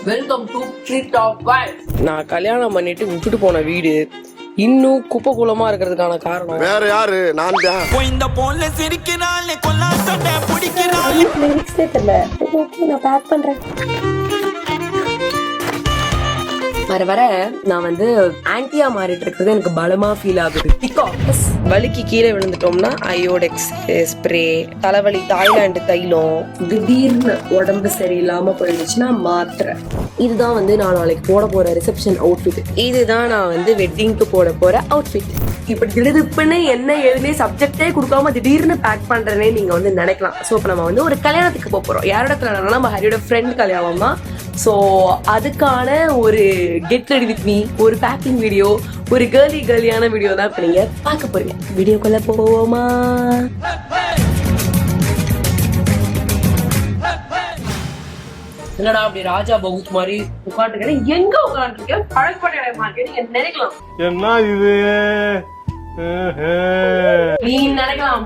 Welcome to treat of wife. நான் கல்யாணம் பண்ணிட்டு விட்டுட்டு போன வீடு இன்னும் குப்பை குளமா இருக்கிறதுக்கான காரணம் வேற யாரு? நான் தான். இந்த போன்ல சிரிக்கிறாளே கொல்லாசட்ட பிடிக்கிறாளே. லிரிக்ஸே தெரியல. ஓகே நான் பேக் பண்றேன். வர வர நான் வந்து ஆன்டியா மாறிட்டு இருக்கிறது எனக்கு பலமா ஃபீல் ஆகுது. பிகாஸ் வலிக்கு கீழே விழுந்துட்டோம்னா அயோடெக்ஸ் ஸ்ப்ரே, தலைவலி தாய்லாந்து தைலம், திடீர்னு உடம்பு சரியில்லாம போயிடுச்சுன்னா மாத்திரை. இதுதான் வந்து நான் நாளைக்கு போட போற ரிசப்ஷன் அவுட்ஃபிட். இதுதான் நான் வந்து வெட்டிங்க்கு போட போற அவுட்ஃபிட். இப்படி திடுதிப்புன்னு என்ன எதுவுமே சப்ஜெக்டே கொடுக்காம திடீர்னு பேக் பண்றேனே நீங்க வந்து நினைக்கலாம். ஸோ இப்போ நம்ம வந்து ஒரு கல்யாணத்துக்கு போறோம். யாரோட கல்யாணம்னா நம்ம ஹரியோட ஃப்ரெண்ட் கல்யாணம் தான். ஸோ அதுக்கான ஒரு கெட் ரெடி வித் மீ, ஒரு பேக்கிங் வீடியோ, ஒரு கேர்லியான வீடியோ தான் இப்போ நீங்க பார்க்க போறீங்க. வீடியோக்குள்ள போவோமா? என்னடா அப்படி ராஜா பகுத் மாதிரி உட்காந்துருக்கேன்? எங்க உட்காந்துருக்கேன்? பழக்கப்பட்ட மார்க்கெட் நீங்க நினைக்கலாம். என்ன இது? நீ நினைக்கலாம்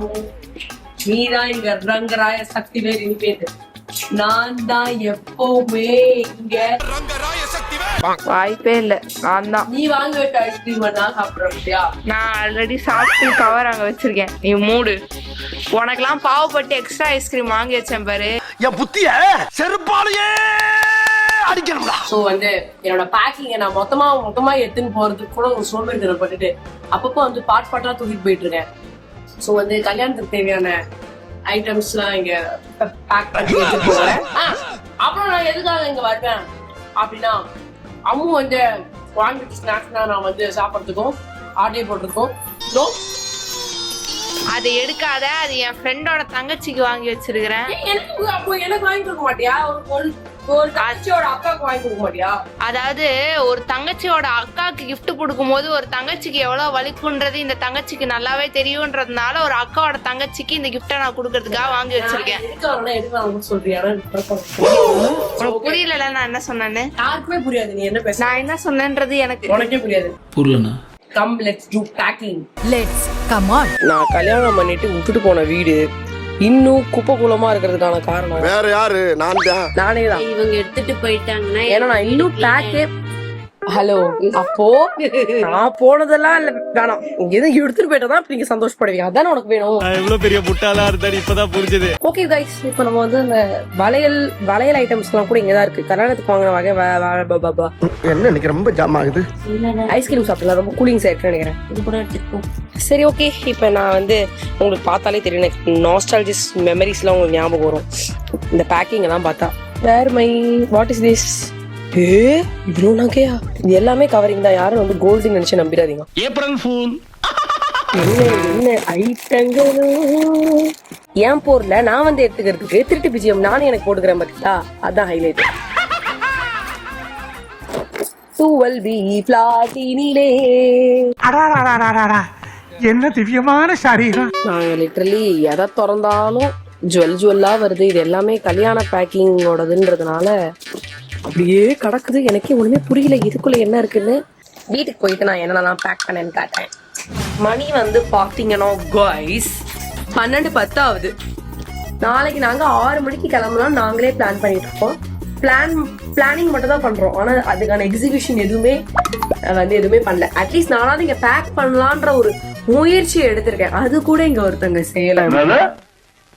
நீதான் இங்க ரங்கராய சக்தி வேறு இனிப்பேது. நான் தான் எப்பவுமே இங்க வாய்ப்பே இல்ல. நான் தான். நீ வாங்கி வைக்க ஐஸ்கிரீம் தான் சாப்பிடுறியா? நான் ஆல்ரெடி சாப்பிட்டு கவர் அங்க வச்சிருக்கேன். நீ மூடு. உனக்கெல்லாம் பாவப்பட்டு எக்ஸ்ட்ரா ஐஸ்கிரீம் வாங்கி வச்சேன் பாரு. என் புத்திய செருப்பாலேயே அடிக்கணும்டா. சோ வந்து என்னோட பேக்கிங்க நான் மொத்தமா எடுத்துன்னு போறதுக்கு கூட ஒரு சோம்பேறித்தனப்பட்டுட்டு அப்பப்போ வந்து பாட்டா தூக்கிட்டு போயிட்டு இருக்கேன். சோ வந்து கல்யாணத்துக்கு தேவையான ஐட்டம்ஸ்லாம் இங்க பேக் பண்ணி வச்சுட்டு போறேன். அப்புறம் நான் எதுக்காக இங்க வருவேன் அப்படின்னா, அம்மு வந்து வாங்கிட்டு ஸ்நாக்ஸ் தான் நான் வந்து சாப்பிட்றதுக்கும் ஆர்டர் போட்டிருக்கோம். அதை எடுக்காத, அது என் ஃப்ரெண்டோட தங்கச்சிக்கு வாங்கி வச்சிருக்கிறேன். எனக்கு வாங்கி கொடுக்க மாட்டியா? ஒரு தங்கச்சியோட அக்காவுக்கு வாங்கி கொடுக்க மாட்டியா? அதாவது ஒரு தங்கச்சியோட அக்காவுக்கு கிஃப்ட் கொடுக்கும் போது ஒரு தங்கச்சிக்கு எவ்வளவு வலிக்குன்றது இந்த தங்கச்சிக்கு நல்லாவே தெரியும்ன்றதுனால ஒரு அக்காவோட தங்கச்சிக்கு இந்த கிஃப்டை நான் கொடுக்கறதுக்காக வாங்கி வச்சிருக்கேன். எடுக்கலாம் சொல்றியா? உனக்கு புரியல நான் என்ன சொன்னேன்னு? யாருக்குமே புரியாது நீ என்ன பேச. நான் என்ன சொன்னேன்றது எனக்கு உனக்கே புரியாது. புரியலண்ணா. Come, let's do packing. Let's come on. நான் கல்யாணம் பண்ணிட்டு விட்டுட்டு போன வீடு இன்னும் குப்பை குளமா இருக்கிறதுக்கான காரணம் வேற யாரு? நான் தான். நானே தான். இவங்க எடுத்துட்டு போயிட்டாங்கன்னா ஏன்னா நான் இன்னும் பேக்கே ஹலோ அப்போ நான் போனதெல்லாம் இல்ல வேணாம். எதுவும் எடுத்துட்டு போயிட்டா நீங்க சந்தோஷப்படுவீங்க. அதானே உனக்கு வேணும். எவ்வளவு பெரிய முட்டாளா இருந்தா இப்பதான் புரிஞ்சது. ஓகே கைஸ், இப்போ நம்ம வந்து அந்த வளையல் ஐட்டம்ஸ் எல்லாம் கூட இங்கதான் இருக்கு. கல்யாணத்துக்கு வாங்கின வகை என்ன இன்னைக்கு ரொம்ப ஜாம் ஆகுது. ஐஸ்கிரீம் சாப்பிடலாம். ரொம்ப கூலிங் ஆயிடுன்னு நினைக்கிறேன். இது கூட எடுத்துக்கோ. சரி ஓகே, இப்போ நான் வந்து உங்களுக்கு பார்த்தாலே தெரியும் நாஸ்டாலஜிஸ் மெமரிஸ்லாம் உங்களுக்கு ஞாபகம் வரும் இந்த பேக்கிங் எல்லாம் பார்த்தா. வேர் மை வாட் இஸ் திஸ்? இவ்வளோ நகையா? இது எல்லாமே கவரிங் தான். யாரும் வந்து கோல்டு நினைச்சு நம்பிடாதீங்க. April fool. என்ன ஐட்டங்கள் ஏன் போர்ல நான் வந்து எடுத்துக்கிறதுக்கு திருட்டு பிஜிஎம் நானே எனக்கு போட்டுக்கிறேன் பார்த்தா. அதான் ஹைலைட். என்ன திவ்யமான சரீரம். நாங்க லிட்டரலி எதை திறந்தாலும் ஜுவல்லா வருது. இது எல்லாமே கல்யாண பேக்கிங்கோடதுன்றதுனால அப்படியே கிடக்குது. எனக்கே ஒண்ணுமே புரியல இதுக்குள்ள என்ன இருக்குன்னு. வீட்டுக்கு போயிட்டு நான் என்னென்னலாம் பேக் பண்ணேன்னு காட்டுறேன். மணி வந்து பாத்தீங்கன்னா காய்ஸ் 12:10 ஆகுது. நாளைக்கு நாங்க 6 மணிக்கு கிளம்பலாம் நாங்களே பிளான் பண்ணிட்டு இருக்கோம். பிளானிங் மட்டும் தான் பண்றோம். ஆனா அதுக்கான எக்ஸிபிஷன் எதுவுமே பண்ணல. அட்லீஸ்ட் நானாவது இங்க பேக் பண்ணலான்ற ஒரு முயற்சியை எடுத்திருக்கேன். அது கூட இங்க ஒருத்தங்க செய்யல.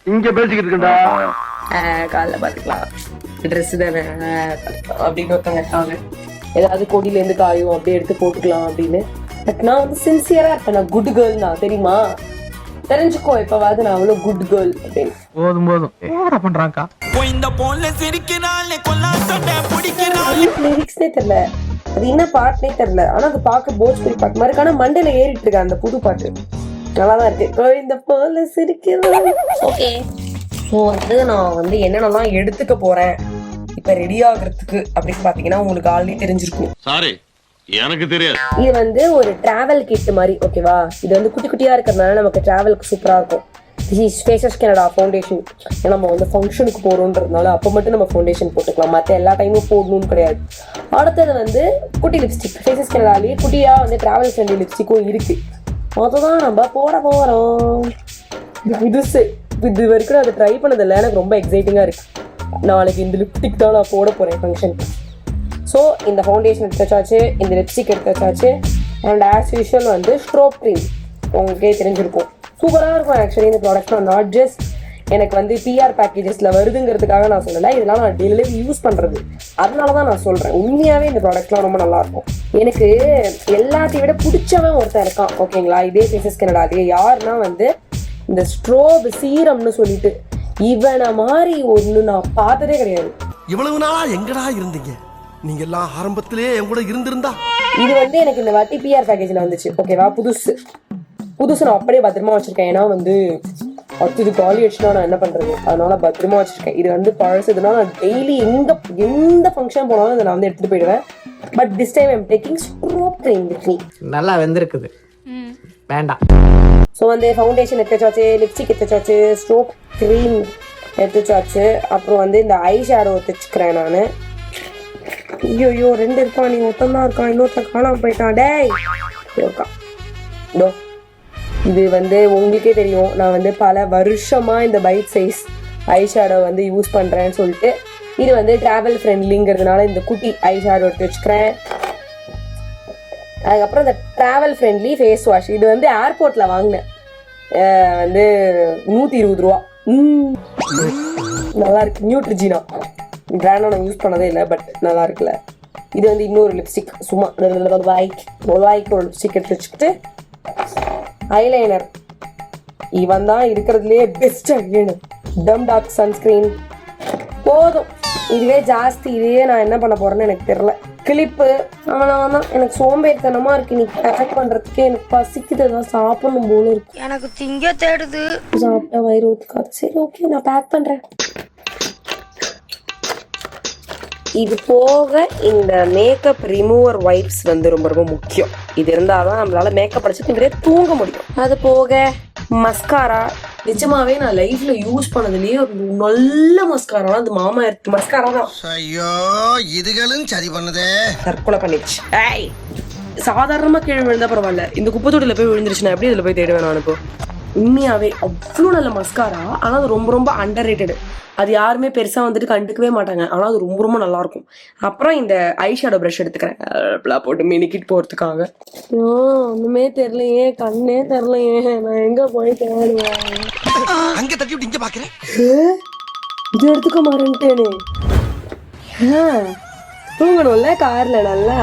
இங்க பேசிக்கிட்டு இருக்கா? காலைல பாத்துக்கலாம், ட்ரெஸ் தானே அப்படின்னு ஒருத்தங்க இருக்காங்க. ஏதாவது கொடியில இருந்து காயும் அப்படியே எடுத்து போட்டுக்கலாம் அப்படின்னு. பட் நான் வந்து சின்சியரா இருப்பேன். நான் குட் கேர்ள் தான், தெரியுமா? தெரிஞ்சுக்கோ எப்பவாது நான் அவ்வளவு குட் கேர்ள் அப்படின்னு. போதும் என்ன பண்றாங்கா? இந்த போன்ல சிரிக்கிறாளே கொல்லாசட்ட பிடிக்கிறாளே. லிரிக்ஸே தெரியல, அது என்ன பாட்டுனே தெரியல. ஆனா அது பார்க்க போஜ்புரி பாட்டு மாதிரி. ஆனா மண்டையில ஏறிட்டு இருக்கு அந்த புது பாட்டு. நல்லாதான் இருக்கு. இந்த போன்ல சிரிக்கிறாள். ஓகே, ஸோ வந்து நான் வந்து என்னென்னலாம் எடுத்துக்க போறேன் இப்ப ரெடி ஆகுறதுக்கு அப்படின்னு பாத்தீங்கன்னா உங்களுக்கு ஆல்ரெடி தெரிஞ்சிருக்கும். சாரி, எனக்கு தெரியாது. இது வந்து ஒரு டிராவல் கிட் மாதிரி, ஓகேவா? இது வந்து குட்டி குட்டியா இருக்கிறதுனால நமக்கு டிராவலுக்கு சூப்பரா இருக்கும். Faces Canada foundation. நம்ம வந்து ஃபங்க்ஷனுக்கு போறோம்ன்றதுனால அப்போ மட்டும் நம்ம ஃபவுண்டேஷன் போட்டுக்கலாம். மற்ற எல்லா டைமும் போடணும்னு கிடையாது. அடுத்தது வந்து குட்டி லிப்ஸ்டிக். ஃபேஸஸ் கனடாலேயே குட்டியா வந்து டிராவல் ஃப்ரெண்ட்லி லிப்ஸ்டிக்கும் இருக்கு. அதுதான் நம்ம போட போறோம். புதுசு, இது வரைக்கும் அதை ட்ரை பண்ணதில்லை. எனக்கு ரொம்ப எக்ஸைட்டிங்கா இருக்கு. நாளைக்கு இந்த லிப்ஸ்டிக் தான் நான் போட போறேன் ஃபங்க்ஷனுக்கு. ஸோ இந்த ஃபவுண்டேஷன் எடுத்து வச்சாச்சு, இந்த லிப்ஸ்டிக் எடுத்து வச்சாச்சு. அண்ட் ஆஸ் யூஷுவல் வந்து ஸ்ட்ரோப் க்ரீம் உங்களுக்கே தெரிஞ்சிருக்கும். சூப்பராக இருக்கும் ஆக்சுவலி இந்த ப்ராடக்ட்லாம். நாட் ஜஸ்ட் எனக்கு வந்து பிஆர் பேக்கேஜஸில் வருதுங்கிறதுக்காக நான் சொல்லலை, இதெல்லாம் நான் டெய்லி யூஸ் பண்ணுறது, அதனால தான் நான் சொல்கிறேன். உண்மையாகவே இந்த ப்ராடக்ட்லாம் ரொம்ப நல்லாயிருக்கும். எனக்கு எல்லாத்தையும் விட பிடிச்சவன் ஒருத்தன் இருக்கான் ஓகேங்களா, இதே ஃபேஸஸ் கனடா. அது யாருன்னா வந்து இந்த ஸ்ட்ரோப் சீரம்னு சொல்லிட்டு, இவனை மாதிரி ஒன்று நான் பார்த்ததே கிடையாது. இவ்வளவு நாளா எங்கடா இருந்தீங்க நீங்க எல்லாம்? ஆரம்பத்திலேயே என் கூட இருந்திருந்தா. இது வந்து எனக்கு இந்த வாட்டி பிஆர் பேக்கேஜில் வந்துச்சு ஓகேவா. புதுசு நான் அப்படியே பத்திரமா வச்சிருக்கேன். ஏன்னா வந்து இது காலி ஆயிடுச்சுன்னா நான் என்ன பண்றது, அதனால பத்திரமா வச்சிருக்கேன். இது வந்து பழசுதுன்னா நான் டெய்லி எந்த ஃபங்க்ஷன் போனாலும் இதை நான் வந்து எடுத்துட்டு போயிடுவேன். But this time I'm taking strobe cream with me. நல்லா வெந்திருக்குது, வேண்டாம். ஸோ வந்து ஃபவுண்டேஷன் எடுத்து வச்சாச்சு, லிப்ஸ்டிக் எடுத்து வச்சாச்சு, ஸ்ட்ரோப் க்ரீம் எடுத்து வச்சாச்சு. அப்புறம் வந்து இந்த ஐ ஷேடோ தைச்சுக்கிறேன் நான். ஐயோ 2 இருக்கான், நீ ஒருத்தன் தான் இருக்கான், இன்னொருத்தன் காணாம போயிட்டான். டேய் இருக்கான் டோ. இது வந்து உங்களுக்கே தெரியும், நான் வந்து பல வருஷமா இந்த பைட் சைஸ் ஐ ஷேடோ வந்து யூஸ் பண்றேன்னு சொல்லிட்டு. இது வந்து டிராவல் ஃப்ரெண்ட்லிங்கிறதுனால இந்த குட்டி ஐ ஷேடோ எடுத்து வச்சுக்கிறேன். அதுக்கப்புறம் இந்த டிராவல் ஃப்ரெண்ட்லி ஃபேஸ் வாஷ், இது வந்து ஏர்போர்ட்ல வாங்கினேன், வந்து 120 ரூபா. நல்லா இருக்கு. நியூட்ரிஜினா பிராண்டை நான் யூஸ் பண்ணதே இல்லை, பட் நல்லா இருக்குல்ல. இது வந்து இன்னொரு லிப்ஸ்டிக், சும்மா வாய்க்கு ஒரு லிப்ஸ்டிக் எடுத்து வச்சுக்கிட்டு ஐலைனர். இவன் தான் இருக்கிறதுலேயே பெஸ்ட் ஐலைனர். டம் டார்க் சன்ஸ்கிரீன் போதும், இதுவே ஜாஸ்தி. இதுவே நான் என்ன பண்ண போறேன்னு எனக்கு தெரியல. கிளிப்பு அவன் தான் எனக்கு சோம்பேறித்தனமா இருக்கு. நீ பேக் பண்றதுக்கே எனக்கு பசிக்குது, தான் சாப்பிடணும் போல இருக்கு. எனக்கு திங்க தேடுது, சாப்பிட்டா வயிறு ஊத்துக்காது. சரி ஓகே, நான் பேக் பண்றேன். இது போக இந்த மேக்கப் ரிமூவர் வைப்ஸ் வந்து ரொம்ப ரொம்ப முக்கியம். இது இருந்தாதான் நம்மளால மேக்கப் அடிச்சுட்டு தூங்க முடியும். அது போக மஸ்காரா, நிஜமாவே நான் லைஃப்ல யூஸ் பண்ணதுலயே ஒரு நல்ல மஸ்காரா அது மாமா எர்த் மஸ்காரா தான். ஐயோ இதுகளும் சரி பண்ணுதே, தற்கொலை பண்ணிடுச்சு. சாதாரணமா கீழே விழுந்தா பரவாயில்ல, இந்த குப்பை தொட்டில போய் விழுந்துருச்சுன்னா எப்படி இதுல போய் தேடுவேன் நான். இப்போ உண்மையாவே அவ்வளோ நல்ல மஸ்காரா, ஆனால் அது ரொம்ப ரொம்ப அண்டர் ரேட்டடு. அது யாருமே பெருசாக வந்துட்டு கண்டுக்கவே மாட்டாங்க, ஆனால் அது ரொம்ப ரொம்ப நல்லா இருக்கும். அப்புறம் இந்த ஐ ஷேடோ ப்ரஷ் எடுத்துக்கிறேன், அப்படிலாம் போட்டு மினிக்கிட்டு போகிறதுக்காக. ஒன்றுமே தெரியலையே, கண்ணே தெரியலையே, நான் எங்கே போய் தேடுவேன். அங்கே தட்டி விட்டு இங்கே பார்க்குறேன், இது எடுத்துக்க மாறேன்ட்டேனே. தூங்கணும்ல காரில் நல்லா.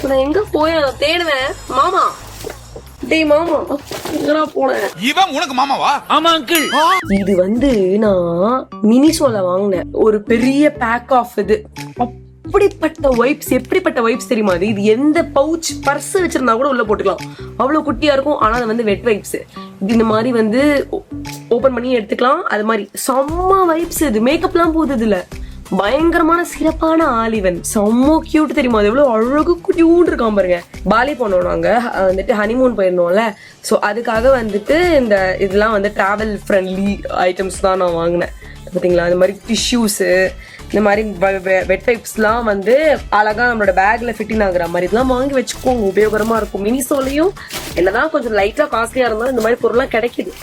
நான் எங்கே போய் நான் தேடுவேன். மாமா டேய் மாமா எங்கடா போனேன்? இவன் உனக்கு மாமாவா? ஆமா அங்கிள். இது வந்து நான் மினிசோல வாங்கினேன், ஒரு பெரிய பேக் ஆஃப். இது அப்படிப்பட்ட வைப்ஸ், எப்படிப்பட்ட வைப்ஸ் தெரியுமா? இது எந்த பவுச் பர்ஸ் வச்சிருந்தா கூட உள்ள போட்டுக்கலாம், அவ்வளவு குட்டியா இருக்கும். ஆனா அது வந்து வெட் வைப்ஸ். இது இந்த மாதிரி வந்து ஓபன் பண்ணி எடுத்துக்கலாம். அது மாதிரி செம்ம வைப்ஸ். இது மேக்கப்லாம் போகுது இதுல. பயங்கரமான சிறப்பான ஆலிவன், செம்ம கியூட் தெரியுமா? அது எவ்வளவு அழகு குட்டியூண்டு இருக்கான் பாருங்க. பாலி போனோம் நாங்க வந்துட்டு, ஹனிமூன் போயிருந்தோம்ல. ஸோ அதுக்காக வந்துட்டு இந்த இதெல்லாம் வந்து டிராவல் ஃப்ரெண்ட்லி ஐட்டம்ஸ் தான் நான் வாங்கினேன். பார்த்தீங்களா, இந்த மாதிரி டிஷ்யூஸு, இந்த மாதிரி வெட் வைப்ஸ்லாம் வந்து அழகா நம்மளோட பேக்ல ஃபிட்டிங் ஆகுற மாதிரி இதெல்லாம் வாங்கி வச்சுக்கோங்க, உபயோகரமா இருக்கும். மினிசோலையும் என்னதான் கொஞ்சம் லைட்டா காஸ்ட்லியா இருந்தாலும் இந்த மாதிரி பொருள்லாம் கிடைக்குது.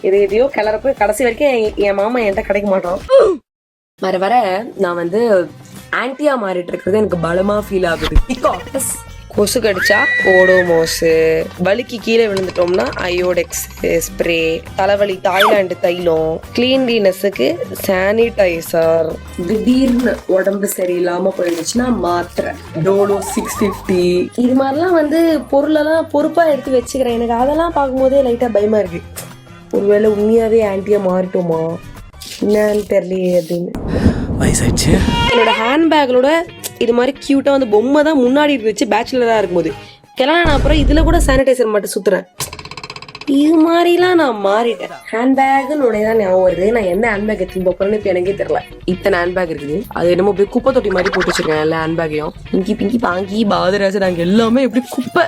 எதையோ கிளறப்ப கடைசி வரைக்கும் என் மாமா என்கிட்ட கிடைக்க மாட்டான். வர வர நான் வந்து ஆன்டியா மாறிட்டு இருக்கிறது எனக்கு பலமா ஃபீல் ஆகுது. பிகாஸ் கொசு கடிச்சா ஓடோமோஸு, வலிக்கு கீழே விழுந்துட்டோம்னா அயோடெக்ஸ் ஸ்ப்ரே, தலைவலி தாய்லாந்து தைலம், கிளீன்லினஸுக்கு சானிடைசர், திடீர்னு உடம்பு சரியில்லாம போயிடுச்சுன்னா மாத்திரை, டோலோ 650, இது மாதிரிலாம் வந்து பொருளெல்லாம் பொறுப்பா எடுத்து வச்சுக்கிறேன். எனக்கு அதெல்லாம் பார்க்கும்போதே லைட்டா பயமா இருக்கு, ஒருவேளை உண்மையாவே ஆன்டியா மாறிட்டோமா என்னன்னு தெரியலையே அப்படின்னு. வயசாயிடுச்சு. என்னோட ஹேண்ட்பேக்லோட இது மாதிரி கியூட்டா வந்து பொம்மை தான் முன்னாடி இருந்துச்சு பேச்சுலரா இருக்கும்போது. கல்யாணம் அப்புறம் இதுல கூட சானிடைசர் மட்டும் சுத்துறேன். இது மாதிரிலாம் நான் மாறிட்டேன். ஹேண்ட்பேக்னு தான் ஞாபகம் வருது. நான் என்ன ஹேண்ட்பேக் எடுத்து போறேன்னு இப்ப எனக்கே தெரியல. இத்தனை ஹேண்ட்பேக் இருக்குது, அது என்னமோ போய் குப்பை தொட்டி மாதிரி போட்டு வச்சிருக்கேன் எல்லா ஹேண்ட்பேக்கையும். பிங்கி பிங்கி பாங்கி பாதராசு நாங்க எல்லாமே எப்படி குப்பை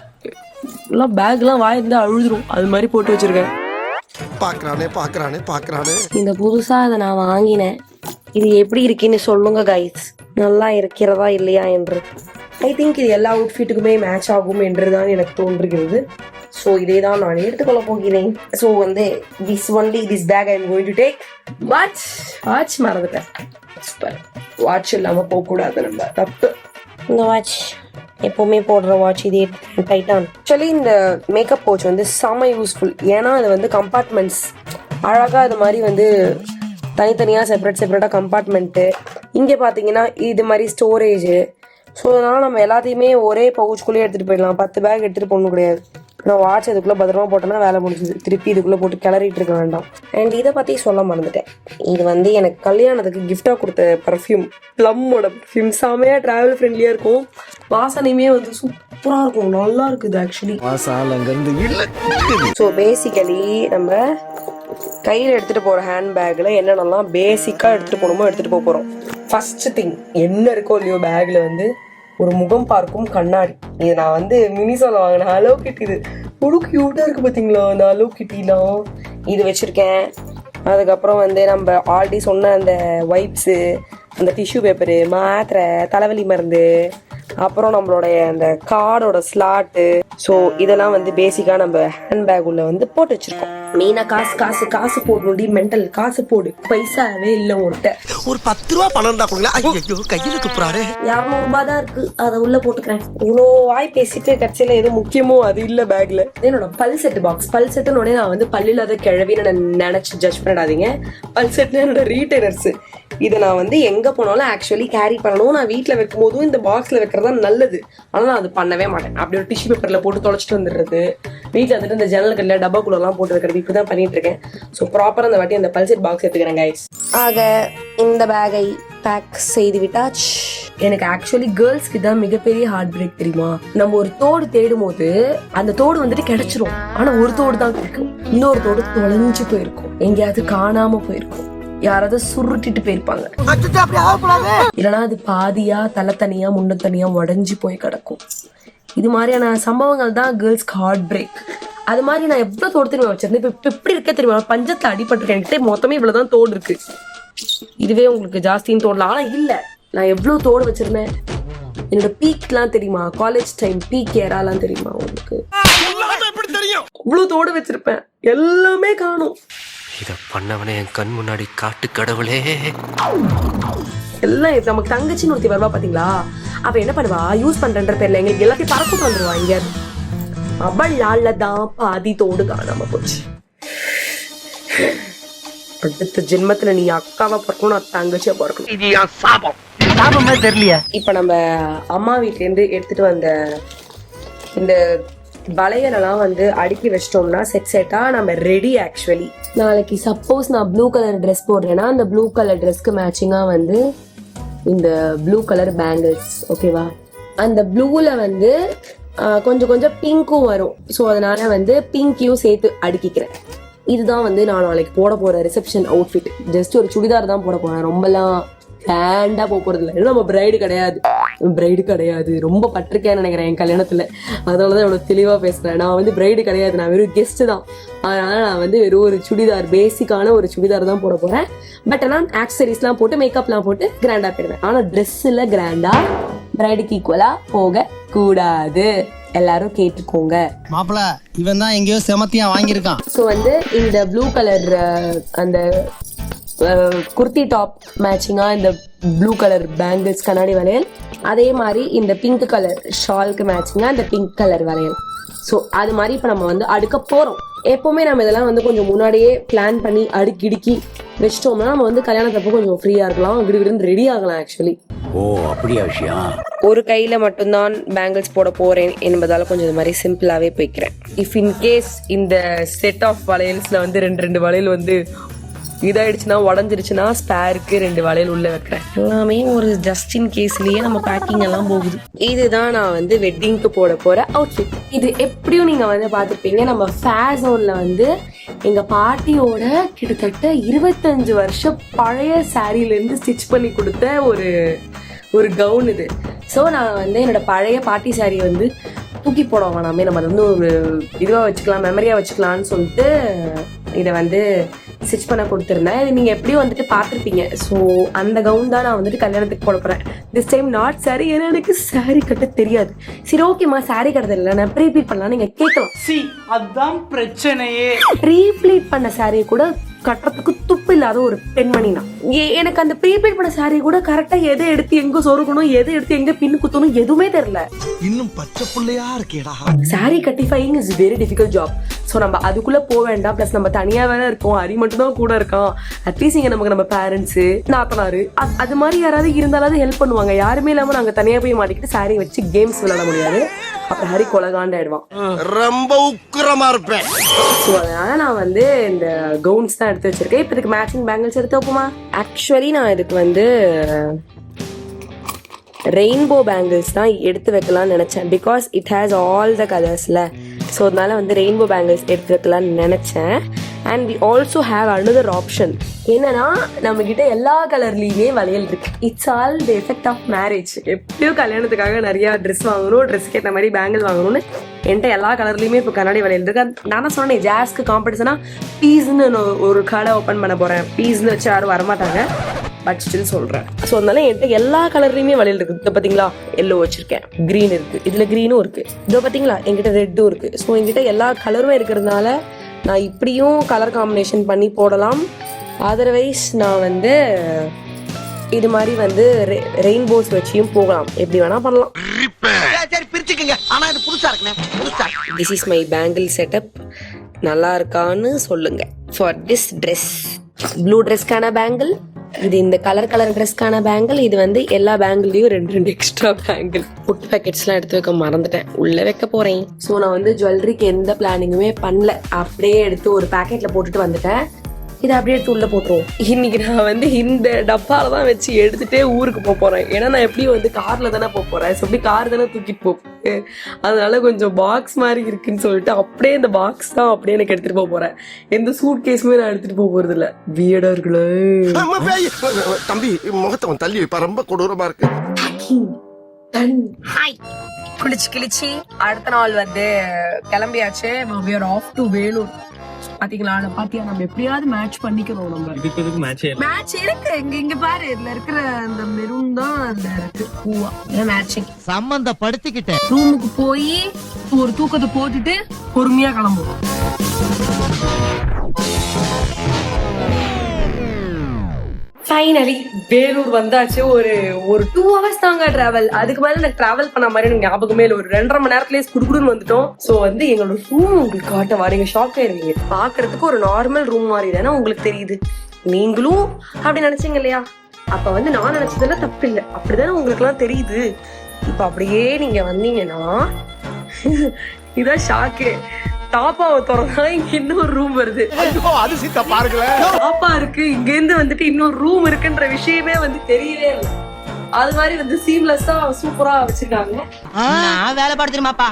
எல்லாம் பேக் எல்லாம் வாய்ந்து அழுதுரும் அது மாதிரி போட்டு வச்சிருக்கேன். பாக்குறானே. இந்த புதுசா அதை நான் வாங்கினேன். இது எப்படி இருக்குன்னு சொல்லுங்க கைஸ், நல்லா இருக்கிறதா இல்லையா என்று. ஐ திங்க் இது எல்லா அவுட்ஃபிட்டுக்குமே மேட்ச் ஆகும் என்றுதான் எனக்கு தோன்றுகிறது. ஸோ இதே தான் நான் எடுத்துக்கொள்ள போகிறேன். ஸோ வந்து this bag I am going to take. Watch மறந்துட்டேன். சூப்பர். வாட்ச் இல்லாமல் போகக்கூடாது, நம்ம தப்பு. இந்த வாட்ச் எப்போவுமே போடுற வாட்ச் இதே டைட்டான். ஆக்சுவலி இந்த மேக்கப் பவுச் வந்து செம்ம யூஸ்ஃபுல். ஏன்னா அது வந்து கம்பார்ட்மெண்ட்ஸ் அழகாக இது மாதிரி வந்து தனித்தனியாக செப்பரேட்டாக கம்பார்ட்மெண்ட்டு. இங்கே பார்த்தீங்கன்னா இது மாதிரி ஸ்டோரேஜு. ஸோ அதனால் நம்ம எல்லாத்தையுமே ஒரே பவுச்சுக்குள்ளேயே எடுத்துகிட்டு போயிடலாம். 10 பேக் எடுத்துகிட்டு போகணும் கிடையாது. நான் வாட்ச் இதுக்குள்ளே பத்திரமா போட்டோன்னா வேலை முடிஞ்சுது. திருப்பி இதுக்குள்ளே போட்டு கிளறிட்டு இருக்க வேண்டாம். அண்ட் இதை பற்றி சொல்ல மறந்துட்டேன். இது வந்து எனக்கு கல்யாணத்துக்கு கிஃப்டாக கொடுத்த பர்ஃப்யூம், ப்ளம்மோட பர்ஃப்யூம். செமையாக ட்ராவல் ஃப்ரெண்ட்லியாக இருக்கும். வாசனையுமே வந்து சூப்பராக இருக்கும். நல்லா இருக்குது ஆக்சுவலி. ஸோ பேசிக்கலி நம்ம கையில் எடுத்துகிட்டு போகிற ஹேண்ட்பேக்கில் என்னென்னலாம் பேசிக்காக எடுத்துகிட்டு போகணுமோ எடுத்துகிட்டு போக போகிறோம். ஃபர்ஸ்ட் திங் என்ன இருக்கோ இல்லையோ பேக்கில் வந்து ஒரு முகம் பார்க்கும் கண்ணாடி. இது நான் வந்து மினிசோல வாங்கினேன். ஹலோ கிட்டி. இது ஒரு க்யூட்டாக இருக்குது பார்த்தீங்களா அந்த ஹலோ கிட்டிலாம். இது வச்சுருக்கேன். அதுக்கப்புறம் வந்து நம்ம ஆல்ரெடி சொன்ன அந்த வைப்ஸு, அந்த டிஷ்யூ பேப்பரு, மாத்திரை, தலைவலி மருந்து, அப்புறம் நம்மளுடைய அந்த கார்டோட ஸ்லாட்டு. ஸோ இதெல்லாம் வந்து பேசிக்காக நம்ம ஹேண்ட்பேக் உள்ள வந்து போட்டு வச்சிருக்கோம். மெயினாக காசு போடணும்டி. மென்டல் காசு போடு. பைசாவே இல்லை உன்கிட்ட. ஒரு 10 ரூபா பணம் இருந்தா கொடுங்களா. ஐயோ கையில துப்புறாரு. 200 ரூபாய் தான் இருக்கு, அதை உள்ள போட்டுக்கிறேன். இவ்வளோ வாய் பேசிட்டு கடைசியில எது முக்கியமோ அது இல்ல பேக்ல. என்னோட பல் செட் பாக்ஸ். பல் செட்டுன்னு நான் வந்து பல்லில்லாத கிழவின்னு நினைச்சு ஜட்ஜ் பண்ணிடாதீங்க. பல் செட்ல என்னோட ரீட்டைனர்ஸ். இதை நான் வந்து எங்க போனாலும் ஆக்சுவலி கேரி பண்ணணும். நான் வீட்டில் வைக்கும் போதும் இந்த பாக்ஸ்ல வைக்கிறதா நல்லது. ஆனால் நான் அது பண்ணவே மாட்டேன். அப்படி ஒரு டிஷ்யூ பேப்பர்ல போட்டு தொலைச்சிட்டு வந்துடுறது. வீட்டில் வந்துட்டு இந்த ஜன்னலுக்குள்ள டப்பாக்குள்ளலாம் போட்டு வைக்கிறது. இப்படிதான் பண்ணிட்டு இருக்கேன். ஸோ ப்ராப்பரா அந்த வாட்டி அந்த பல் செட் பாக்ஸ் எடுத்துக்கிறேன் கைஸ். ஆக இந்த பேக்கை பேக் செய்து விட்டாச்சு. எனக்கு ஆக்சுவலி கேர்ள்ஸ்க்கு தான் மிகப்பெரிய ஹார்ட் பிரேக் தெரியுமா? நம்ம ஒரு தோடு தேடும் போது அந்த தோடு வந்துட்டு கிடைச்சிரும். ஆனா ஒரு தோடு தான் கிடைக்கும். இன்னொரு தோடு தொலைஞ்சு போயிருக்கும், எங்கேயாவது காணாம போயிருக்கும், யாராவது சுருட்டிட்டு போயிருப்பாங்க. இல்லைன்னா அது பாதியா தலை தனியா முன்ன தனியா உடஞ்சி போய் கிடக்கும். இது மாதிரியான சம்பவங்கள் தான் கேர்ள்ஸ்க்கு ஹார்ட் பிரேக். அது மாதிரி நான் எவ்வளவு தோடு தெரியுமா வச்சிருந்தேன். இப்ப எப்படி இருக்க தெரியுமா? பஞ்சத்தை அடிபட்டிருக்கேன். என்கிட்ட மொத்தமே இவ்வளவுதான் தோடு இருக்கு. இதுவே உங்களுக்கு ஜாஸ்தின்னு தோடலாம். ஆனா இல்ல, நான் எவ்வளவு தோடு வச்சிருந்தேன். என்னோட பீக்லாம் தெரியுமா? காலேஜ் டைம் பீக் ஏராலாம் தெரியுமா உங்களுக்கு? இவ்வளவு தோடு வச்சிருப்பேன். எல்லாமே காணும். இத பண்ணவனே என் கண் முன்னாடி காட்டு கடவுளே. எல்லாம் நமக்கு தங்கச்சின்னு ஒருத்தி வருவா பாத்தீங்களா? அவ என்ன பண்ணுவா? யூஸ் பண்றன்ற பேர்ல எங்களுக்கு எல்லாத்தையும் பறக்க வந்துருவா. இங்க அவளால தான் பாதி தோடு காணாம போச்சு. அடுத்த ஜென்மத்துல நீ அக்காவை பிறக்கணும், நான் தங்கச்சியா பிறக்கணும். தெரியலையா? இப்ப நம்ம அம்மா வீட்ல இருந்து எடுத்துட்டு வந்த இந்த வளையலெல்லாம் வந்து அடுக்கி வச்சிட்டோம்னா செட்டா நம்ம ரெடி. ஆக்சுவலி நாளைக்கு சப்போஸ் நான் ப்ளூ கலர் ட்ரெஸ் போடுறேன்னா அந்த ப்ளூ கலர் ட்ரெஸ்க்கு மேட்சிங்கா வந்து இந்த ப்ளூ கலர் பேங்கிள்ஸ். ஓகேவா? அந்த ப்ளூல வந்து கொஞ்சம் பிங்க்கும் வரும். ஸோ அதனால வந்து பிங்கையும் சேர்த்து அடுக்கிக்கிறேன். இதுதான் வந்து நான் நாளைக்கு போட போற ரிசப்ஷன் அவுட்ஃபிட். ஜஸ்ட் ஒரு சுடிதார் தான் போட போறேன். ரொம்பலாம் கிராண்டா போறது இல்லை. நம்ம பிரைடு கிடையாது. ரொம்ப பட்டிருக்கேன்னு நினைக்கிறேன் என் கல்யாணத்துல. அதனாலதான் இவ்வளவு தெளிவா பேசுறேன். நான் வந்து பிரைடு கிடையாது, நான் வெறும் கெஸ்ட் தான். அதனால நான் வந்து வெறும் ஒரு சுடிதார், பேசிக்கான ஒரு சுடிதார் தான் போட போறேன். பட் ஆனால் ஆக்சசரிஸ்லாம் போட்டு மேக்கப்லாம் போட்டு கிராண்டா போயிடுவேன். ஆனா ட்ரெஸ்ல கிராண்டா பிரைடுக்கு ஈக்குவலா போக கூடாது. எல்லாரும் கேட்டுக்கோங்க. மாப்பிள்ள இவன் தான் எங்கேயோ செமத்தியா வாங்கியிருக்கான். ஸோ வந்து இந்த ப்ளூ கலர் அந்த குர்த்தி டாப் மேட்சிங்கா இந்த ப்ளூ கலர் பேங்கிள்ஸ் கண்ணாடி வளையல், அதே மாதிரி இந்த பிங்க் கலர் ஷால்க்கு மேட்சிங்கா இந்த பிங்க் கலர் வளையல். ஸோ அது மாதிரி இப்போ நம்ம வந்து அடுக்க போறோம். எப்பவுமே நம்ம இதெல்லாம் வந்து கொஞ்சம் முன்னாடியே பிளான் பண்ணி அடுக்கி வச்சிட்டோம்னா நம்ம வந்து கல்யாணத்தப்போ கொஞ்சம் ஃப்ரீயா இருக்கலாம், கிடுகிடுன்னு ரெடி ஆகலாம். ஆக்சுவலி ஓ அப்படியா விஷயம்? ஒரு கையில மட்டும்தான் பேங்கிள்ஸ் போட போறேன் என்பதால கொஞ்சம் இது மாதிரி சிம்பிளாவே போய்க்கிறேன். இஃப் இன் கேஸ் இந்த செட் ஆஃப் வளையல்ஸ்ல வந்து ரெண்டு வளையல் வந்து இதாயிடுச்சுன்னா, உடஞ்சிருச்சுன்னா ஸ்பேருக்கு 2 வளையல் உள்ள வைக்கிறேன். எல்லாமே ஒரு ஜஸ்ட் இன் கேஸ்லயே நம்ம பேக்கிங் எல்லாம் போகுது. இதுதான் நான் வந்து வெட்டிங்க்கு போட போற அவுட்ஃபிட். இது எப்படியும் நீங்க வந்து பாத்துருப்பீங்க. நம்ம ஃபேஷன்ல வந்து எங்க பாட்டியோட கிட்டத்தட்ட 25 வருஷம் பழைய சாரில இருந்து ஸ்டிச் பண்ணி கொடுத்த ஒரு கவுன் இது. ஸோ நான் வந்து என்னோட பழைய பாட்டி சாரி வந்து தூக்கி போட வேணாமே, நம்ம வந்து ஒரு இதுவாக வச்சுக்கலாம், மெமரியாக வச்சுக்கலான்னு சொல்லிட்டு இதை வந்து ஸ்டிச் பண்ண கொடுத்துருந்தேன். இது நீங்க எப்படியும் வந்துட்டு பார்த்துருப்பீங்க. ஸோ அந்த கவுன் தான் நான் வந்துட்டு கல்யாணத்துக்கு போட போறேன். திஸ் டைம் நாட் சாரி, ஏன்னா எனக்கு சாரி கட்ட தெரியாது. சரி ஓகேம்மா, சாரி கட்ட தெரியல, நான் ப்ரீப்ளீட் பண்ணலாம் நீங்க கேட்கலாம். அதான் பிரச்சனையே. ப்ரீப்ளீட் பண்ண சாரியை கூட கட்டுறதுக்கு துப்பு இல்லாத ஒரு பெண்மணி தான். எனக்கு அந்த ப்ரீப்ளீட் பண்ண சாரி கூட கரெக்டா எதை எடுத்து எங்க சொருகணும், எதை எடுத்து எங்க பின்னு குத்தணும் எதுவுமே தெரியல. இன்னும் பச்சை புள்ளையா இருக்கேடா. Sorry certifying is very difficult job. So நம்ம அதுக்குள்ள போக வேண்டாம். பிளஸ் நம்ம தனியா வேற இருக்கோம், அரி மட்டும் தான் கூட இருக்கான். அட்லீஸ்ட் இங்க நமக்கு நம்ம பேரண்ட்ஸ், நாத்தனாரு அது மாதிரி யாராவது இருந்தாலும் ஹெல்ப் பண்ணுவாங்க. யாருமே இல்லாம நாங்க தனியா போய் மாட்டிக்கிட்டு சாரி வச்சு கேம்ஸ் விளையாட முடியாது. அப்புறம் ஹரி கொலகாண்டாயிடுவான். ரொம்ப உக்கிரமா இருப்பேன். ஸோ அதனால நான் வந்து இந்த கவுன்ஸ் தான் எடுத்து வச்சிருக்கேன். இப்போ இதுக்கு மேட்சிங் பேங்கிள்ஸ் எடுத்து வைப்போமா? ஆக்சுவலி நான் இதுக்கு வந்து ரெயின்போ பேங்கிள்ஸ் தான் எடுத்து வைக்கலாம்னு நினைச்சேன். Because it has all the கலர்ஸ்ல. ஸோ அதனால வந்து ரெயின்போ பேங்கிள்ஸ் எடுத்து வைக்கலாம்னு நினைச்சேன். And we also have another option. என்னன்னா நம்ம கிட்ட எல்லா கலர்லயுமே வளையல் இருக்கு. It's all the effect of marriage. எப்படியோ கல்யாணத்துக்காக நிறைய ட்ரெஸ் வாங்கணும், ட்ரெஸ்க்கு ஏற்ற மாதிரி பேங்கிள் வாங்கணும்னு என்கிட்ட எல்லா கலர்லயுமே இப்போ கண்ணாடி வளையல் இருக்கு. நான் தான் சொன்னேன், ஜாஸ்க்கு காம்படிஷனா பீஸ்ன்னு ஒரு கடை ஓப்பன் பண்ண போறேன். பீஸ்ன்னு வச்சு யாரும் வரமாட்டாங்க, பட் ஸ்டில் சொல்றேன். ஸோ அதனால என்கிட்ட எல்லா கலர்லயுமே வளையல் இருக்கு. இதை பாத்தீங்களா, எல்லோ வச்சிருக்கேன், கிரீன் இருக்கு, இதுல கிரீனும் இருக்கு, இதோ பாத்தீங்களா என்கிட்ட ரெட்டும் இருக்கு. ஸோ என்கிட்ட எல்லா கலரும் இருக்கிறதுனால நான் இப்படியும் கலர் காம்பினேஷன் பண்ணி போடலாம். அதர்வைஸ் நான் வந்து இது மாதிரி வந்து ரெயின்போஸ் வச்சியும் போகலாம். எப்படி வேணா பண்ணலாம். This is my bangle setup. நல்லா இருக்கான்னு சொல்லுங்க. ஃபார் திஸ் ட்ரெஸ், ப்ளூ ட்ரெஸ்க்கான பேங்கிள், இது இந்த கலர் ட்ரெஸ்க்கான பேங்கிள், இது வந்து எல்லா பேங்கிள்லயும் ரெண்டு எக்ஸ்ட்ரா பேங்கிள். புட் பேக்கெட்ஸ்லாம் எடுத்து வைக்க மறந்துட்டேன், உள்ள வைக்க போறேன். ஸோ நான் வந்து ஜுவல்லரிக்கு எந்த பிளானிங்குமே பண்ணல, அப்படியே எடுத்து ஒரு பேக்கெட்ல போட்டுட்டு வந்துட்டேன். இதை அப்படியே எடுத்து உள்ள போட்டுருவோம். இன்னைக்கு நான் வந்து இந்த டப்பால தான் வச்சு எடுத்துட்டே ஊருக்கு போறேன். ஏன்னா நான் எப்படியும் வந்து கார்ல தானே போறேன். ஸோ அப்படி கார் தானே தூக்கிட்டு போறேன். அதனால கொஞ்சம் பாக்ஸ் மாதிரி இருக்குன்னு சொல்லிட்டு அப்படியே இந்த பாக்ஸ் தான் அப்படியே எனக்கு எடுத்துட்டு போறேன். எந்த சூட் கேஸுமே நான் எடுத்துட்டு போறது இல்ல. வியர்டா இருக்குல்ல. தம்பி முகத்தை தள்ளி வைப்பா, ரொம்ப கொடூரமா இருக்கு. குளிச்சு கிழிச்சு அடுத்த நாள் வந்து கிளம்பியாச்சு. we are off to Vellore. பாத்தீங்களா, பாத்தியா நம்ம எப்படியாவது மேட்ச் பண்ணிக்கிறோம். நம்ம மேட்ச் இருக்கு. இங்க பாரு, இதுல இருக்கிற அந்த மெரூன் தான் அதுல இருக்கு பூவா மேட்சிங். சம்பந்தப்படுத்திக்கிட்டேன். ரூமுக்கு போய் ஒரு தூக்கத்தை போட்டுட்டு பொறுமையா கிளம்புவோம். ஃபைனலி வேலூர் வந்தாச்சு. ஒரு 2 hours தாங்க டிராவல். அதுக்கு மேல எனக்கு டிராவல் பண்ண மாதிரி எனக்கு ஞாபகமே இல்லை. ஒரு 2.5 மணி நேரத்துலயே குடுக்குடுன்னு வந்துட்டோம். சோ வந்து எங்களோட ரூம் உங்களுக்கு காட்ட வரீங்க, ஷாக் ஆயிருவீங்க. பாக்குறதுக்கு ஒரு நார்மல் ரூம் மாதிரி தானே உங்களுக்கு தெரியுது. நீங்களும் அப்படி நினைச்சீங்க இல்லையா? அப்ப வந்து நான் நினைச்சதெல்லாம் தப்பு இல்லை, அப்படிதானே உங்களுக்கு எல்லாம் தெரியுது. இப்ப அப்படியே நீங்க வந்தீங்கன்னா இதான் ஷாக்கு. டாப்பாவை திறந்தா இங்க இன்னொரு ரூம் வருது. டாப்பா இருக்கு, இங்க இருந்து வந்துட்டு இன்னொரு ரூம் இருக்குன்ற விஷயமே வந்து தெரியவே இல்லை. அது மாதிரி வந்து சீம்லெஸ்ஸா சூப்பரா வச்சிருக்காங்க. வேலை பாடுத்துருமாப்பா,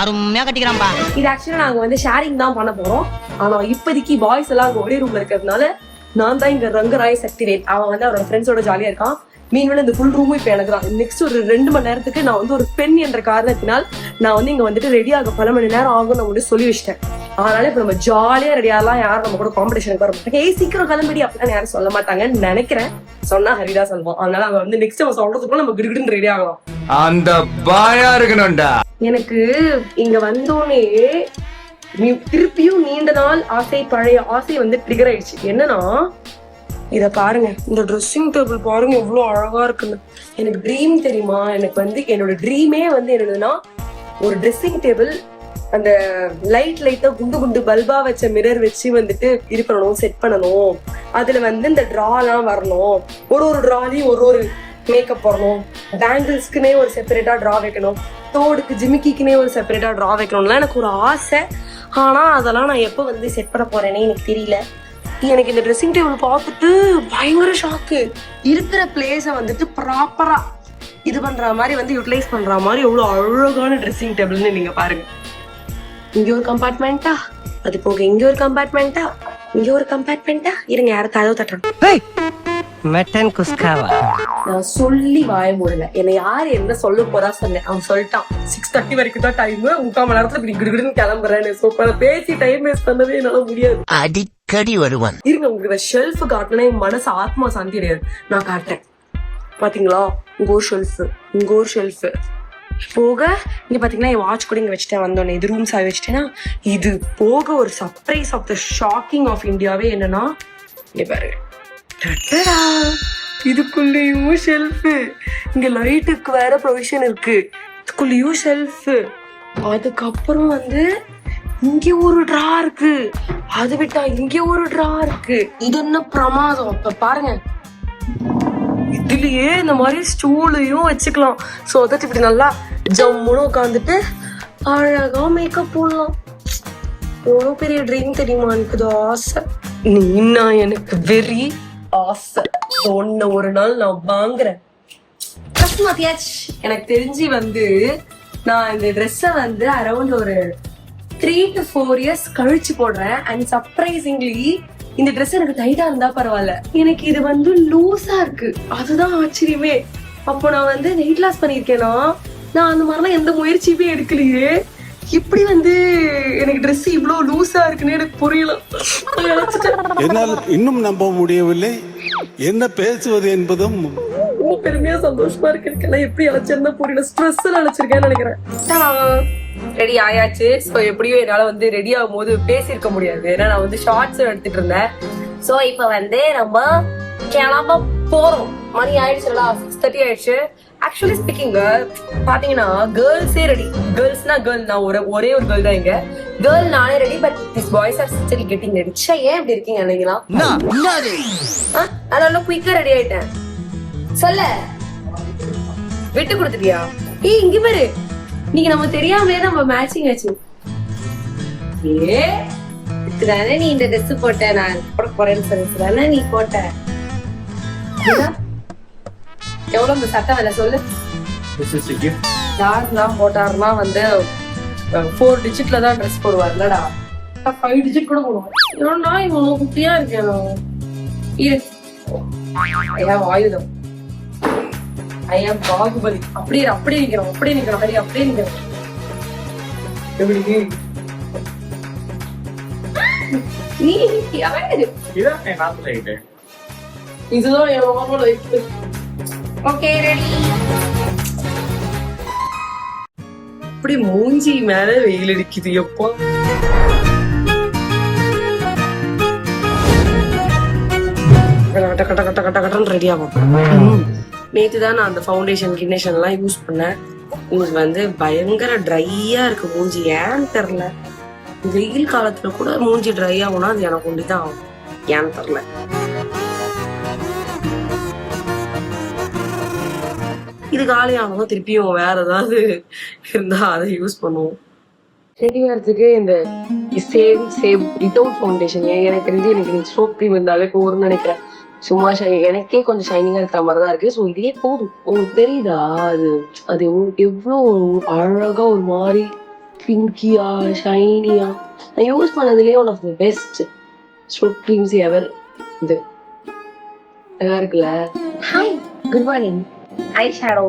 அருமையா கட்டிக்கிறான்பா. இது ஆக்சுவலா நாங்க வந்து ஷேரிங் தான் பண்ண போறோம். ஆனா இப்போதைக்கு பாய்ஸ் எல்லாம் அங்க ஒரே ரூம்ல இருக்கிறதுனால நான் தான் இங்க ரங்கராய் சக்திவேல். அவன் வந்து அவரோட ஃப்ரெண்ட்ஸோட ஜாலியா இருக்கான். மீன்வேல இந்த ஃபுல் ரூமும் இப்ப எனக்கு தான். நெக்ஸ்ட் ஒரு 2 மணி நேரத்துக்கு நான் வந்து ஒரு பெண் என்ற காரணத்தினால் நான் வந்து இங்க வந்துட்டு ரெடி ஆக பல மணி நேரம் ஆகும் நான் வந்து சொல்லி வச்சிட்டேன். அதனால இப்ப நம்ம ஜாலியா ரெடி ஆகலாம். யாரும் நம்ம கூட காம்படிஷனுக்கு வர மாட்டாங்க. சீக்கிரம் கிளம்படி அப்படிலாம் யாரும் சொல்ல மாட்டாங்கன்னு நினைக்கிறேன். சொன்னா ஹரிதா சொல்லுவோம். அதனால அவன் வந்து நெக்ஸ்ட் அவன் சொல்றதுக்குள்ள நம்ம கிடுகிடுன்னு ரெடி ஆகலாம். அந்த பாயா இருக்கணும்டா. எனக்கு இங்க வந்தோடனே திருப்பியும் நீண்ட நாள் ஆசை, பழைய ஆசை வந்து ட்ரிகர் ஆயிடுச்சு. என்னன்னா இத பாருங்க, இந்த ட்ரெஸ்ஸிங் டேபிள் பாருங்க எவ்வளவு அழகா இருக்குன்னு. எனக்கு ட்ரீம் தெரியுமா? எனக்கு வந்து என்னோட ட்ரீமே வந்து என்னதுன்னா ஒரு ட்ரெஸ்ஸிங் டேபிள், அந்த லைட்டா குண்டு பல்பா வச்ச மிரர் வச்சு வந்துட்டு இது பண்ணணும், செட் பண்ணணும். அதுல வந்து இந்த ட்ராலாம் வரணும், ஒரு ட்ராலையும் ஒரு மேக்கப் வரணும், பேங்கிள்ஸ்க்குனே ஒரு செப்பரேட்டா ட்ரா வைக்கணும், தோடுக்கு ஜிமிக்கிக்குனே ஒரு செப்பரேட்டா ட்ரா வைக்கணும்லாம் எனக்கு ஒரு ஆசை. ஆனா அதெல்லாம் நான் எப்போ வந்து செட் பண்ண போறேனே எனக்கு தெரியல. எனக்கு இந்த ட்ரெஸ்ஸிங் டேபிள் பார்த்துட்டு பயங்கர ஷாக்கு. இருக்கிற பிளேஸை வந்துட்டு ப்ராப்பரா இது பண்ற மாதிரி வந்து யூட்டிலைஸ் பண்ற மாதிரி எவ்வளவு அழகான ட்ரெஸ்ஸிங் டேபிள்னு நீங்க பாருங்க. இங்க ஒரு கம்பார்ட்மெண்டா, அது போக இங்க ஒரு கம்பார்ட்மெண்டா, இங்க ஒரு கம்பார்ட்மெண்டா. இருங்க, யாரும் கதவு தட்டுறாங்க. மெட்டன் குஸ்காவா நான் சொல்லி வாய முடியல. என்னை யாரு என்ன சொல்ல போறா சொன்னேன். அவன் சொல்லிட்டான் 6:30 வரைக்கும் தான் டைம், 3/4 மணி நேரத்துல இப்படி கிடுகிடுன்னு கிளம்புறேன்னு. சூப்பரா பேசி டைம் வேஸ்ட் பண்ணவே என்னால முடியாது. அடி அடிக்கடி வருவன். இருங்க, உங்களுக்கு ஷெல்ஃப் காட்டினா என் மனசு ஆத்மா சாந்தி கிடையாது. நான் காட்டுறேன். பாத்தீங்களா, இங்க ஒரு ஷெல்ஃப், இங்க ஒரு ஷெல்ஃப் போக இங்க பாத்தீங்கன்னா என் வாட்ச் கூட இங்க வச்சுட்டேன். வந்தோடனே இது ரூம் சாவி வச்சுட்டேன்னா, இது போக ஒரு surprise of the shocking of இந்தியாவே என்னன்னா, இங்க பாருங்க, டட்டடா, இதுக்குள்ளேயும் ஷெல்ஃப். இங்க லைட்டுக்கு வேற ப்ரொவிஷன் இருக்கு, இதுக்குள்ளேயும் ஷெல்ஃப். அதுக்கப்புறம் வந்து இங்க ஒரு ட்ரா இருக்கு, அது விட்டா இங்க ஒரு ட்ரா இருக்கு. இது என்ன பிரமாதம். இப்ப பாருங்க, இதுலயே இந்த மாதிரி ஸ்டூலையும் வச்சுக்கலாம். சோ அதாச்சும் இப்படி நல்லா ஜம்முன்னு உட்காந்துட்டு அழகா மேக்கப் போடலாம். எவ்வளவு பெரிய ட்ரீம் தெரியுமா எனக்கு. இது ஆசை, நீனா எனக்கு வெறி ஆசை. ஒன்னு ஒரு நாள் நான் வாங்குறேன். எனக்கு தெரிஞ்சு வந்து நான் இந்த ட்ரெஸ்ஸை வந்து அரௌண்ட் ஒரு 3 to 4 years கழிச்சு போடுறேன். அண்ட் சர்ப்ரைசிங்லி இந்த ட்ரெஸ் எனக்கு டைட்டா இருந்தா பரவாயில்ல, எனக்கு இது வந்து லூஸா இருக்கு. அதுதான் ஆச்சரியமே. அப்போ நான் வந்து வெயிட் லாஸ் பண்ணிருக்கேனா, நான் அந்த மாதிரிலாம் எந்த முயற்சியுமே எடுக்கலையே. இப்படி வந்து எனக்கு ட்ரெஸ் இவ்வளவு லூஸா இருக்குன்னு எனக்கு புரியல. என்னால் இன்னும் நம்ப முடியவில்லை. என்ன பேசுவது என்பதும் பெருமையா சந்தோஷமா இருக்கு. நான் எப்படி அழைச்சிருந்தா புரியல, ஸ்ட்ரெஸ் அழைச்சிருக்கேன்னு நினைக்கிறேன். ரெடி ஆயாச்சு. சோ எப்படியும் என்னால வந்து ரெடி ஆகும் போது பேசியிருக்க முடியாது, ஏன்னா நான் வந்து ஷார்ட்ஸ் எடுத்துட்டு இருந்தேன். சோ இப்ப வந்து நம்ம கிளம்ப போறோம். மணி ஆயிடுச்சுல, 6:30 ஆயிடுச்சு. ஆக்சுவலி ஸ்பீக்கிங் பாத்தீங்கன்னா கேர்ள்ஸே ரெடி. கேர்ள்ஸ்னா கேர்ள், நான் ஒரே ஒரு கேர்ள் தான் இங்க. கேர்ள் நானே ready, but this boys are still getting ready. ஏன் இப்படி இருக்கீங்க நினைக்கலாம். அதனால குயிக்கா ரெடி ஆயிட்டேன். சொல்ல விட்டு கொடுத்துட்டியா? ஏய் இங்க பாரு, நீங்க நம்ம தெரியாமலே நம்ம மேட்சிங் ஆச்சு. இதுதானே நீ இந்த ட்ரெஸ் போட்ட, நான் போட போறேன்னு சொல்லிச்சுதானே நீ போட்ட. எவ்வளவு இந்த சட்டை வேலை சொல்லு. யாருலாம் போட்டாருன்னா வந்து 4 டிஜிட்ல தான் ட்ரெஸ் போடுவார்லடா, 5 டிஜிட் கூட போடுவார். ஏன்னா இவங்க குட்டியா இருக்கேன். ஆயுதம் ஐ ஆம் பாகுபலி. அப்படியே நிக்கிறோம், அப்படியே நிக்கிறோம். எப்படி நீ இதுதான் என் மாமோட லைஃப். Okay ready. அப்படி மூஞ்சி மேல வெயில் அடிக்குது. எப்போ கட்ட ரெடி ஆகும். நேத்துதான் நான் அந்த ஃபவுண்டேஷன் கிண்டேஷன் எல்லாம் யூஸ் பண்ணேன். இது வந்து பயங்கர ட்ரையா இருக்கு மூஞ்சி. ஏன்னு தெரியல, வெயில் காலத்துல கூட மூஞ்சி ட்ரை ஆகும்னா அது எனக்கு ஒண்டிதான் ஆகும். ஏன்னு தெரியல. இது காலி ஆனதும் திருப்பியும் வேற ஏதாவது இருந்தா அதை யூஸ் பண்ணுவோம். ரெடி வரதுக்கு இந்த சேம் வித்தவுட் ஃபவுண்டேஷன் எனக்கு தெரிஞ்சு எனக்கு சோப் க்ரீம் இருந்தாலே போதும்னு நினைக்கிறேன். சும்மா எனக்கே கொஞ்சம் ஷைனிங்கா இருக்கிற மாதிரி தான் இருக்கு. ஸோ இதே போதும். உங்களுக்கு தெரியுதா அது எவ்வளோ அழகா ஒரு மாதிரி பிங்கியா ஷைனியா. நான் யூஸ் பண்ணதுலேயே one of the best soap creams ever. இது நல்லா இருக்குல்ல. Hi, good morning. Eye shadow